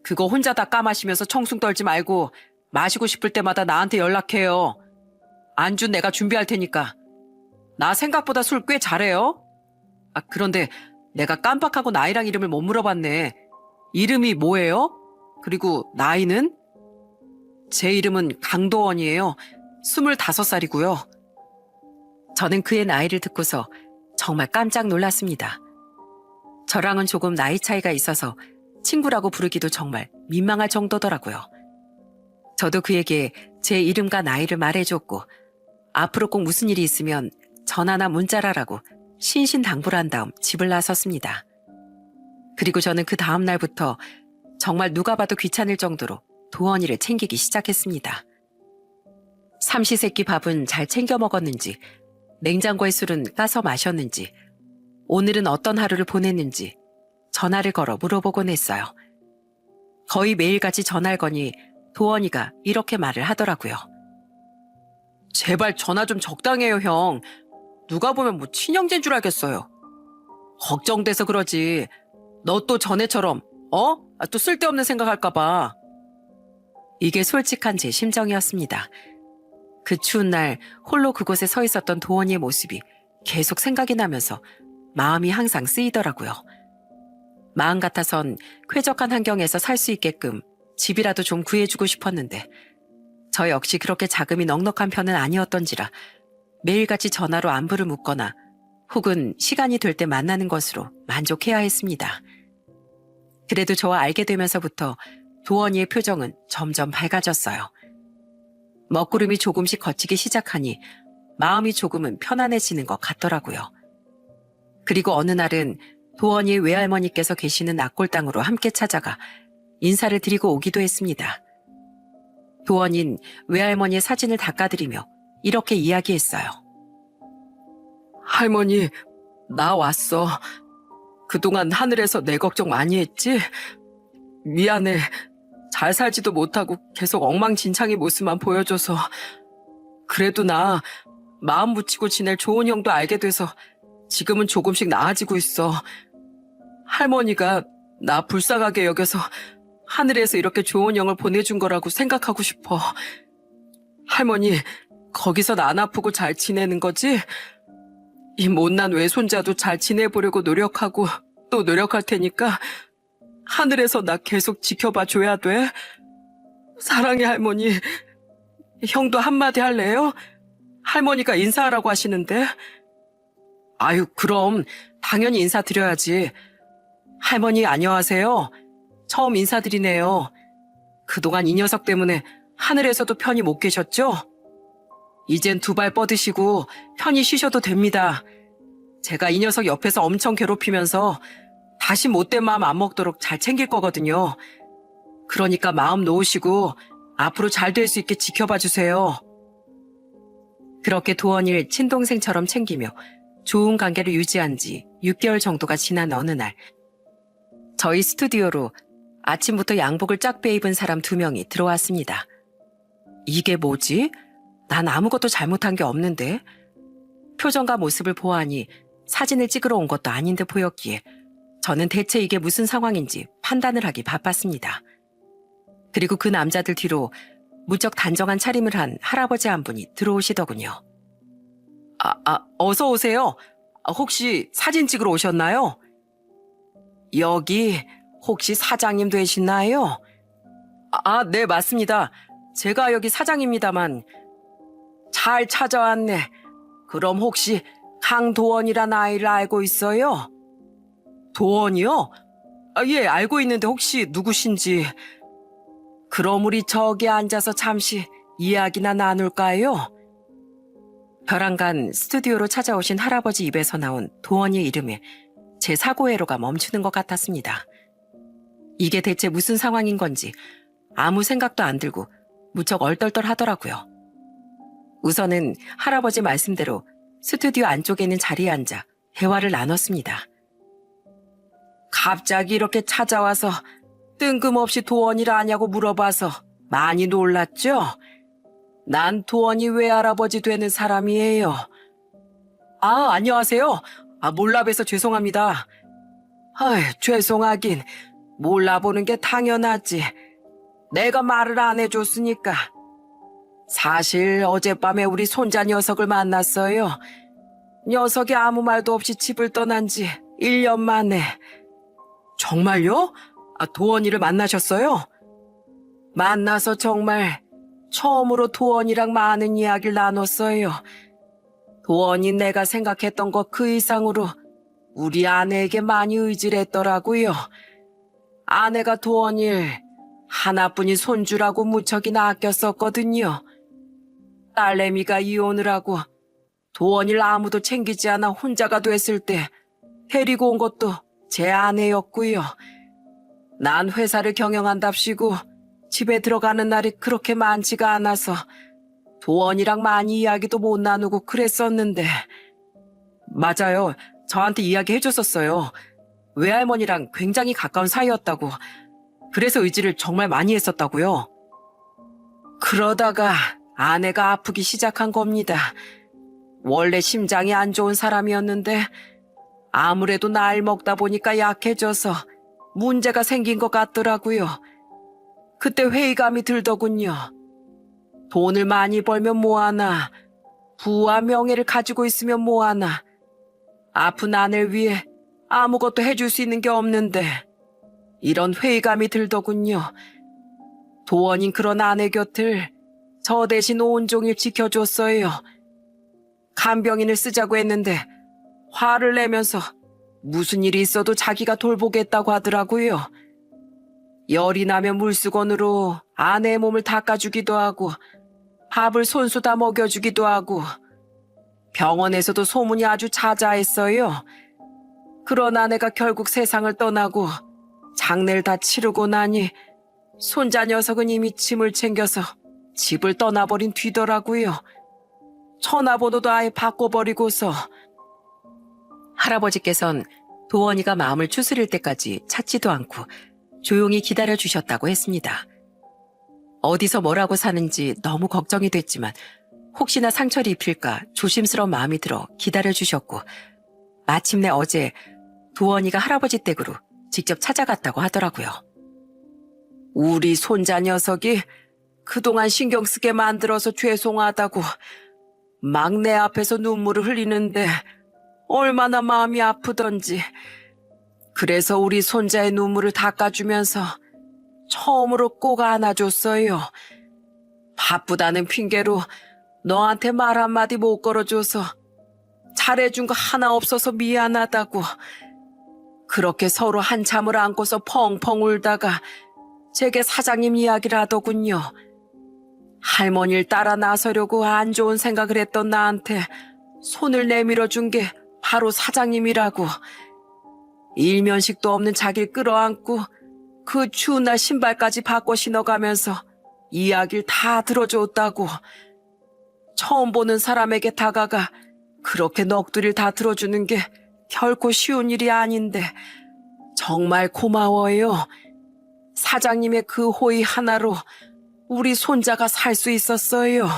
그거 혼자 다 까마시면서 청승 떨지 말고 마시고 싶을 때마다 나한테 연락해요. 안주 내가 준비할 테니까. 나 생각보다 술 꽤 잘해요. 아, 그런데 내가 깜빡하고 나이랑 이름을 못 물어봤네. 이름이 뭐예요? 그리고 나이는? 제 이름은 강도원이에요. 25살이고요. 저는 그의 나이를 듣고서 정말 깜짝 놀랐습니다. 저랑은 조금 나이 차이가 있어서 친구라고 부르기도 정말 민망할 정도더라고요. 저도 그에게 제 이름과 나이를 말해줬고 앞으로 꼭 무슨 일이 있으면 전화나 문자라라고 신신당부를 한 다음 집을 나섰습니다. 그리고 저는 그 다음 날부터 정말 누가 봐도 귀찮을 정도로 도원이를 챙기기 시작했습니다. 삼시세끼 밥은 잘 챙겨 먹었는지, 냉장고의 술은 까서 마셨는지, 오늘은 어떤 하루를 보냈는지 전화를 걸어 물어보곤 했어요. 거의 매일같이 전화를 거니 도원이가 이렇게 말을 하더라고요. 제발 전화 좀 적당히 해요, 형. 누가 보면 뭐 친형제인 줄 알겠어요. 걱정돼서 그러지. 너 또 전에처럼 또 쓸데없는 생각할까 봐. 이게 솔직한 제 심정이었습니다. 그 추운 날 홀로 그곳에 서 있었던 도원이의 모습이 계속 생각이 나면서 마음이 항상 쓰이더라고요. 마음 같아선 쾌적한 환경에서 살 수 있게끔 집이라도 좀 구해주고 싶었는데 저 역시 그렇게 자금이 넉넉한 편은 아니었던지라 매일같이 전화로 안부를 묻거나 혹은 시간이 될 때 만나는 것으로 만족해야 했습니다. 그래도 저와 알게 되면서부터 도원이의 표정은 점점 밝아졌어요. 먹구름이 조금씩 걷히기 시작하니 마음이 조금은 편안해지는 것 같더라고요. 그리고 어느 날은 도원이의 외할머니께서 계시는 낙골당으로 함께 찾아가 인사를 드리고 오기도 했습니다. 도원인 외할머니의 사진을 닦아드리며 이렇게 이야기했어요. 할머니, 나 왔어. 그동안 하늘에서 내 걱정 많이 했지? 미안해. 잘 살지도 못하고 계속 엉망진창의 모습만 보여줘서. 그래도 나 마음 붙이고 지낼 좋은 형도 알게 돼서 지금은 조금씩 나아지고 있어. 할머니가 나 불쌍하게 여겨서 하늘에서 이렇게 좋은 형을 보내준 거라고 생각하고 싶어. 할머니, 거기서 나 안 아프고 잘 지내는 거지? 이 못난 외손자도 잘 지내보려고 노력하고 또 노력할 테니까 하늘에서 나 계속 지켜봐 줘야 돼. 사랑해, 할머니. 형도 한마디 할래요? 할머니가 인사하라고 하시는데. 아유, 그럼 당연히 인사드려야지. 할머니 안녕하세요. 처음 인사드리네요. 그동안 이 녀석 때문에 하늘에서도 편히 못 계셨죠? 이젠 두 발 뻗으시고 편히 쉬셔도 됩니다. 제가 이 녀석 옆에서 엄청 괴롭히면서 다시 못된 마음 안 먹도록 잘 챙길 거거든요. 그러니까 마음 놓으시고 앞으로 잘 될 수 있게 지켜봐 주세요. 그렇게 도원이를 친동생처럼 챙기며 좋은 관계를 유지한 지 6개월 정도가 지난 어느 날, 저희 스튜디오로 아침부터 양복을 쫙 빼입은 사람 2명이 들어왔습니다. 이게 뭐지? 난 아무것도 잘못한 게 없는데? 표정과 모습을 보아하니 사진을 찍으러 온 것도 아닌 듯 보였기에 저는 대체 이게 무슨 상황인지 판단을 하기 바빴습니다. 그리고 그 남자들 뒤로 무척 단정한 차림을 한 할아버지 한 분이 들어오시더군요. 어서 오세요. 혹시 사진 찍으러 오셨나요? 여기 혹시 사장님 되시나요? 네, 맞습니다. 제가 여기 사장입니다만. 잘 찾아왔네. 그럼 혹시 강도원이란 아이를 알고 있어요? 도원이요? 예, 알고 있는데 혹시 누구신지. 그럼 우리 저기 앉아서 잠시 이야기나 나눌까요? 벼랑간 스튜디오로 찾아오신 할아버지 입에서 나온 도원이의 이름에 제 사고회로가 멈추는 것 같았습니다. 이게 대체 무슨 상황인 건지 아무 생각도 안 들고 무척 얼떨떨 하더라고요. 우선은 할아버지 말씀대로 스튜디오 안쪽에 있는 자리에 앉아 대화를 나눴습니다. 갑자기 이렇게 찾아와서 뜬금없이 도원이를 아냐고 물어봐서 많이 놀랐죠? 난 도원이 외할아버지 되는 사람이에요. 안녕하세요. 몰라봬서 죄송합니다. 죄송하긴 몰라보는 게 당연하지. 내가 말을 안 해줬으니까. 사실 어젯밤에 우리 손자 녀석을 만났어요. 녀석이 아무 말도 없이 집을 떠난 지 1년 만에. 정말요? 도원이를 만나셨어요? 만나서 정말 처음으로 도원이랑 많은 이야기를 나눴어요. 도원이 내가 생각했던 것 그 이상으로 우리 아내에게 많이 의지를 했더라고요. 아내가 도원이를 하나뿐인 손주라고 무척이나 아꼈었거든요. 딸내미가 이혼을 하고 도원이를 아무도 챙기지 않아 혼자가 됐을 때 데리고 온 것도 제 아내였고요. 난 회사를 경영한답시고 집에 들어가는 날이 그렇게 많지가 않아서 도원이랑 많이 이야기도 못 나누고 그랬었는데. 맞아요. 저한테 이야기해줬었어요. 외할머니랑 굉장히 가까운 사이였다고. 그래서 의지를 정말 많이 했었다고요. 그러다가 아내가 아프기 시작한 겁니다. 원래 심장이 안 좋은 사람이었는데 아무래도 나이 먹다 보니까 약해져서 문제가 생긴 것 같더라고요. 그때 회의감이 들더군요. 돈을 많이 벌면 뭐하나, 부와 명예를 가지고 있으면 뭐하나, 아픈 아내를 위해 아무것도 해줄 수 있는 게 없는데 이런 회의감이 들더군요. 도원인 그런 아내 곁을 저 대신 온종일 지켜줬어요. 간병인을 쓰자고 했는데 화를 내면서 무슨 일이 있어도 자기가 돌보겠다고 하더라고요. 열이 나면 물수건으로 아내의 몸을 닦아주기도 하고 밥을 손수 다 먹여주기도 하고 병원에서도 소문이 아주 자자했어요. 그러나 내가 결국 세상을 떠나고 장례를 다 치르고 나니 손자 녀석은 이미 짐을 챙겨서 집을 떠나버린 뒤더라고요. 전화번호도 아예 바꿔버리고서. 할아버지께선 도원이가 마음을 추스릴 때까지 찾지도 않고 조용히 기다려주셨다고 했습니다. 어디서 뭐라고 사는지 너무 걱정이 됐지만 혹시나 상처를 입힐까 조심스러운 마음이 들어 기다려주셨고 마침내 어제 도원이가 할아버지 댁으로 직접 찾아갔다고 하더라고요. 우리 손자 녀석이 그동안 신경 쓰게 만들어서 죄송하다고 막내 앞에서 눈물을 흘리는데 얼마나 마음이 아프던지. 그래서 우리 손자의 눈물을 닦아주면서 처음으로 꼭 안아줬어요. 바쁘다는 핑계로 너한테 말 한마디 못 걸어줘서 잘해준 거 하나 없어서 미안하다고. 그렇게 서로 한참을 안고서 펑펑 울다가 제게 사장님 이야기를 하더군요. 할머니를 따라 나서려고 안 좋은 생각을 했던 나한테 손을 내밀어 준 게 바로 사장님이라고. 일면식도 없는 자기를 끌어안고 그 추운 날 신발까지 바꿔 신어가면서 이야기를 다 들어줬다고. 처음 보는 사람에게 다가가 그렇게 넋두리를 다 들어주는 게 결코 쉬운 일이 아닌데 정말 고마워요. 사장님의 그 호의 하나로 우리 손자가 살 수 있었어요.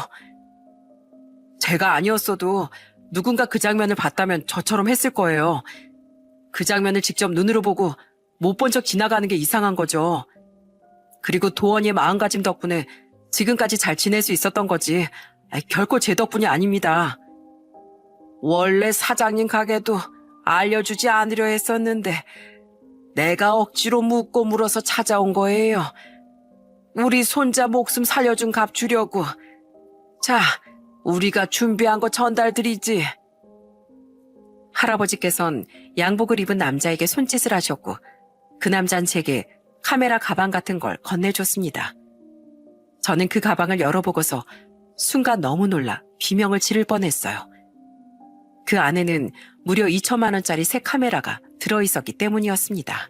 제가 아니었어도 누군가 그 장면을 봤다면 저처럼 했을 거예요. 그 장면을 직접 눈으로 보고 못 본 척 지나가는 게 이상한 거죠. 그리고 도원이의 마음가짐 덕분에 지금까지 잘 지낼 수 있었던 거지. 결코 제 덕분이 아닙니다. 원래 사장님 가게도 알려주지 않으려 했었는데 내가 억지로 묻고 물어서 찾아온 거예요. 우리 손자 목숨 살려준 값 주려고. 자, 우리가 준비한 거 전달드리지. 할아버지께선 양복을 입은 남자에게 손짓을 하셨고 그 남자는 제게 카메라 가방 같은 걸 건네줬습니다. 저는 그 가방을 열어보고서 순간 너무 놀라 비명을 지를 뻔했어요. 그 안에는 무려 2천만 원짜리 새 카메라가 들어있었기 때문이었습니다.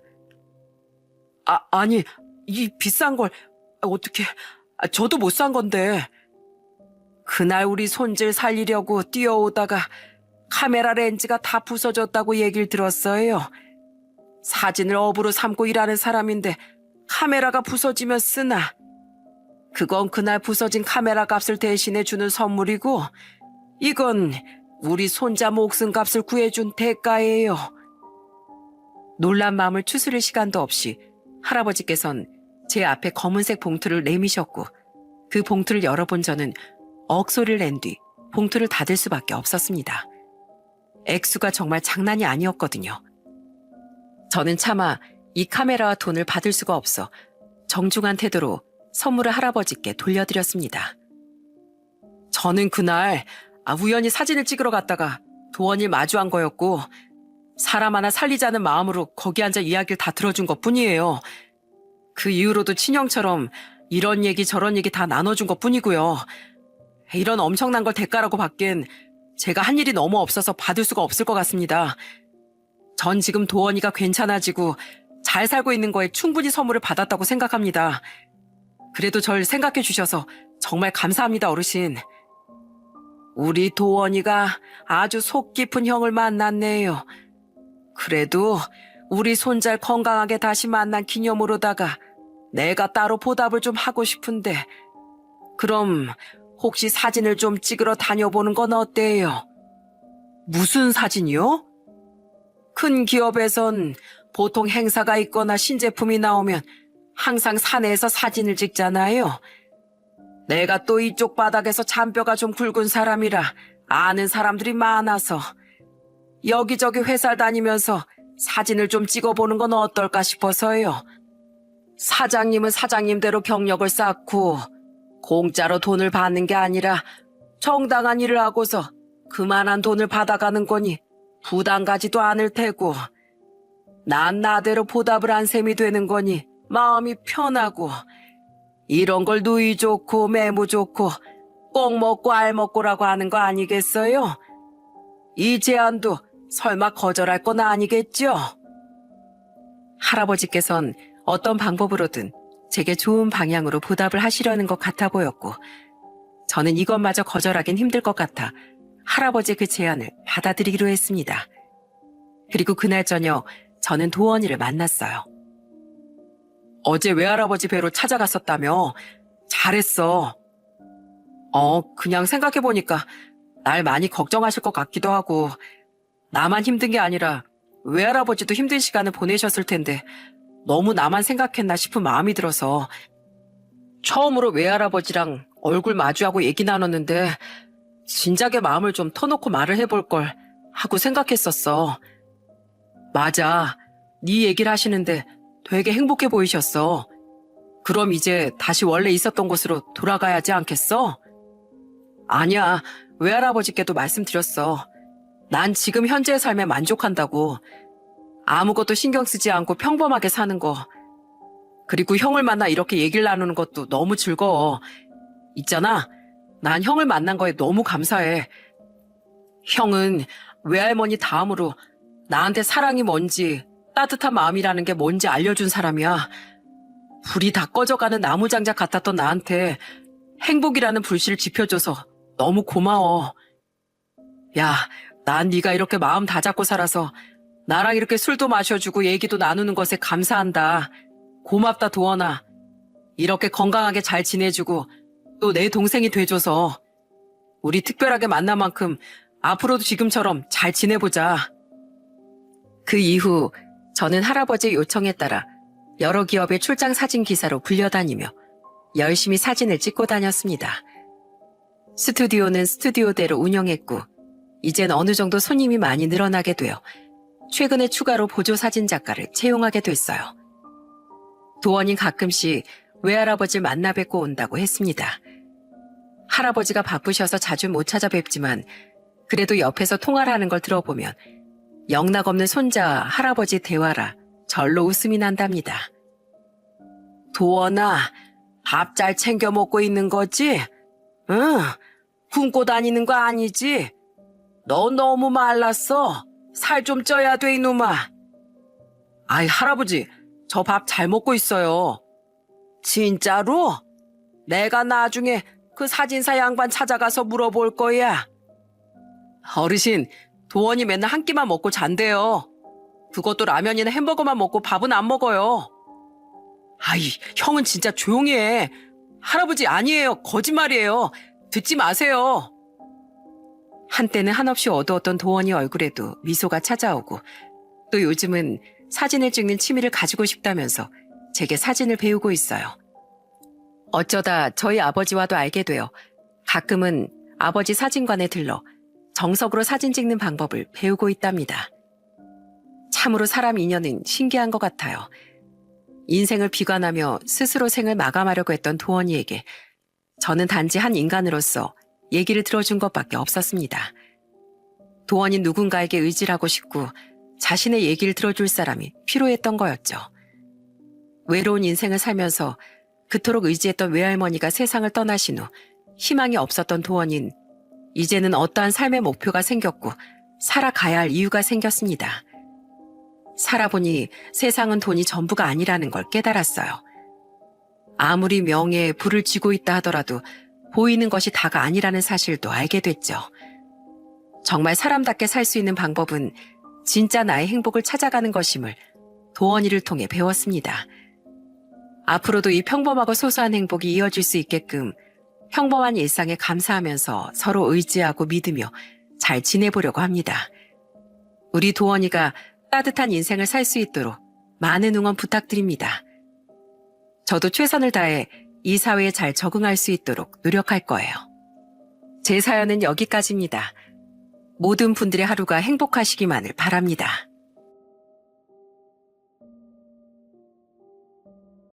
아니, 이 비싼 걸 어떻게... 저도 못 산 건데. 그날 우리 손질 살리려고 뛰어오다가 카메라 렌즈가 다 부서졌다고 얘기를 들었어요. 사진을 업으로 삼고 일하는 사람인데 카메라가 부서지면 쓰나. 그건 그날 부서진 카메라 값을 대신해 주는 선물이고 이건 우리 손자 목숨 값을 구해준 대가예요. 놀란 마음을 추스릴 시간도 없이 할아버지께선 제 앞에 검은색 봉투를 내미셨고 그 봉투를 열어본 저는 억소리를 낸 뒤 봉투를 닫을 수밖에 없었습니다. 액수가 정말 장난이 아니었거든요. 저는 차마 이 카메라와 돈을 받을 수가 없어 정중한 태도로 선물을 할아버지께 돌려드렸습니다. 저는 그날 우연히 사진을 찍으러 갔다가 도원이를 마주한 거였고 사람 하나 살리자는 마음으로 거기 앉아 이야기를 다 들어준 것뿐이에요. 그 이후로도 친형처럼 이런 얘기 저런 얘기 다 나눠준 것뿐이고요. 이런 엄청난 걸 대가라고 받기엔 제가 한 일이 너무 없어서 받을 수가 없을 것 같습니다. 전 지금 도원이가 괜찮아지고 잘 살고 있는 거에 충분히 선물을 받았다고 생각합니다. 그래도 절 생각해 주셔서 정말 감사합니다, 어르신. 우리 도원이가 아주 속 깊은 형을 만났네요. 그래도 우리 손자를 건강하게 다시 만난 기념으로다가 내가 따로 보답을 좀 하고 싶은데 그럼 혹시 사진을 좀 찍으러 다녀보는 건 어때요? 무슨 사진이요? 큰 기업에선 보통 행사가 있거나 신제품이 나오면 항상 사내에서 사진을 찍잖아요. 내가 또 이쪽 바닥에서 잔뼈가 좀 굵은 사람이라 아는 사람들이 많아서 여기저기 회사를 다니면서 사진을 좀 찍어보는 건 어떨까 싶어서요. 사장님은 사장님대로 경력을 쌓고 공짜로 돈을 받는 게 아니라 정당한 일을 하고서 그만한 돈을 받아가는 거니 부담 가지도 않을 테고 난 나대로 보답을 한 셈이 되는 거니 마음이 편하고 이런 걸 누이 좋고 매무 좋고 꼭 먹고 알 먹고라고 하는 거 아니겠어요? 이 제안도 설마 거절할 건 아니겠죠? 할아버지께선 어떤 방법으로든 제게 좋은 방향으로 보답을 하시려는 것 같아 보였고, 저는 이것마저 거절하긴 힘들 것 같아 할아버지의 그 제안을 받아들이기로 했습니다. 그리고 그날 저녁 저는 도원이를 만났어요. 어제 외할아버지 뵈러 찾아갔었다며? 잘했어. 그냥 생각해보니까 날 많이 걱정하실 것 같기도 하고, 나만 힘든 게 아니라 외할아버지도 힘든 시간을 보내셨을 텐데 너무 나만 생각했나 싶은 마음이 들어서 처음으로 외할아버지랑 얼굴 마주하고 얘기 나눴는데 진작에 마음을 좀 터놓고 말을 해볼 걸 하고 생각했었어. 맞아. 네 얘기를 하시는데 되게 행복해 보이셨어. 그럼 이제 다시 원래 있었던 곳으로 돌아가야지 않겠어? 아니야. 외할아버지께도 말씀드렸어. 난 지금 현재의 삶에 만족한다고. 아무것도 신경 쓰지 않고 평범하게 사는 거. 그리고 형을 만나 이렇게 얘기를 나누는 것도 너무 즐거워. 있잖아. 난 형을 만난 거에 너무 감사해. 형은 외할머니 다음으로 나한테 사랑이 뭔지, 따뜻한 마음이라는 게 뭔지 알려준 사람이야. 불이 다 꺼져가는 나무장작 같았던 나한테 행복이라는 불씨를 지펴줘서 너무 고마워. 야, 난 네가 이렇게 마음 다 잡고 살아서 나랑 이렇게 술도 마셔주고 얘기도 나누는 것에 감사한다. 고맙다, 도원아. 이렇게 건강하게 잘 지내주고 또 내 동생이 돼줘서 우리 특별하게 만난 만큼 앞으로도 지금처럼 잘 지내보자. 그 이후 저는 할아버지의 요청에 따라 여러 기업의 출장 사진 기사로 불려다니며 열심히 사진을 찍고 다녔습니다. 스튜디오는 스튜디오대로 운영했고 이젠 어느 정도 손님이 많이 늘어나게 되어 최근에 추가로 보조 사진 작가를 채용하게 됐어요. 도원이 가끔씩 외할아버지를 만나 뵙고 온다고 했습니다. 할아버지가 바쁘셔서 자주 못 찾아뵙지만 그래도 옆에서 통화를 하는 걸 들어보면 영락없는 손자 할아버지 대화라 절로 웃음이 난답니다. 도원아, 밥 잘 챙겨 먹고 있는 거지? 응, 굶고 다니는 거 아니지? 너 너무 말랐어. 살 좀 쪄야 돼, 이놈아. 아이, 할아버지, 저 밥 잘 먹고 있어요. 진짜로? 내가 나중에 그 사진사 양반 찾아가서 물어볼 거야. 어르신, 도원이 맨날 한 끼만 먹고 잔대요. 그것도 라면이나 햄버거만 먹고 밥은 안 먹어요. 아이, 형은 진짜 조용히 해. 할아버지 아니에요. 거짓말이에요. 듣지 마세요. 한때는 한없이 어두웠던 도원이 얼굴에도 미소가 찾아오고 또 요즘은 사진을 찍는 취미를 가지고 싶다면서 제게 사진을 배우고 있어요. 어쩌다 저희 아버지와도 알게 되어 가끔은 아버지 사진관에 들러 정석으로 사진 찍는 방법을 배우고 있답니다. 참으로 사람 인연은 신기한 것 같아요. 인생을 비관하며 스스로 생을 마감하려고 했던 도원이에게 저는 단지 한 인간으로서 얘기를 들어준 것밖에 없었습니다. 도원이 누군가에게 의지를 하고 싶고 자신의 얘기를 들어줄 사람이 필요했던 거였죠. 외로운 인생을 살면서 그토록 의지했던 외할머니가 세상을 떠나신 후 희망이 없었던 도원인 이제는 어떠한 삶의 목표가 생겼고 살아가야 할 이유가 생겼습니다. 살아보니 세상은 돈이 전부가 아니라는 걸 깨달았어요. 아무리 명예에 불을 쥐고 있다 하더라도 보이는 것이 다가 아니라는 사실도 알게 됐죠. 정말 사람답게 살 수 있는 방법은 진짜 나의 행복을 찾아가는 것임을 도원이를 통해 배웠습니다. 앞으로도 이 평범하고 소소한 행복이 이어질 수 있게끔 평범한 일상에 감사하면서 서로 의지하고 믿으며 잘 지내보려고 합니다. 우리 도원이가 따뜻한 인생을 살 수 있도록 많은 응원 부탁드립니다. 저도 최선을 다해 이 사회에 잘 적응할 수 있도록 노력할 거예요. 제 사연은 여기까지입니다. 모든 분들의 하루가 행복하시기만을 바랍니다.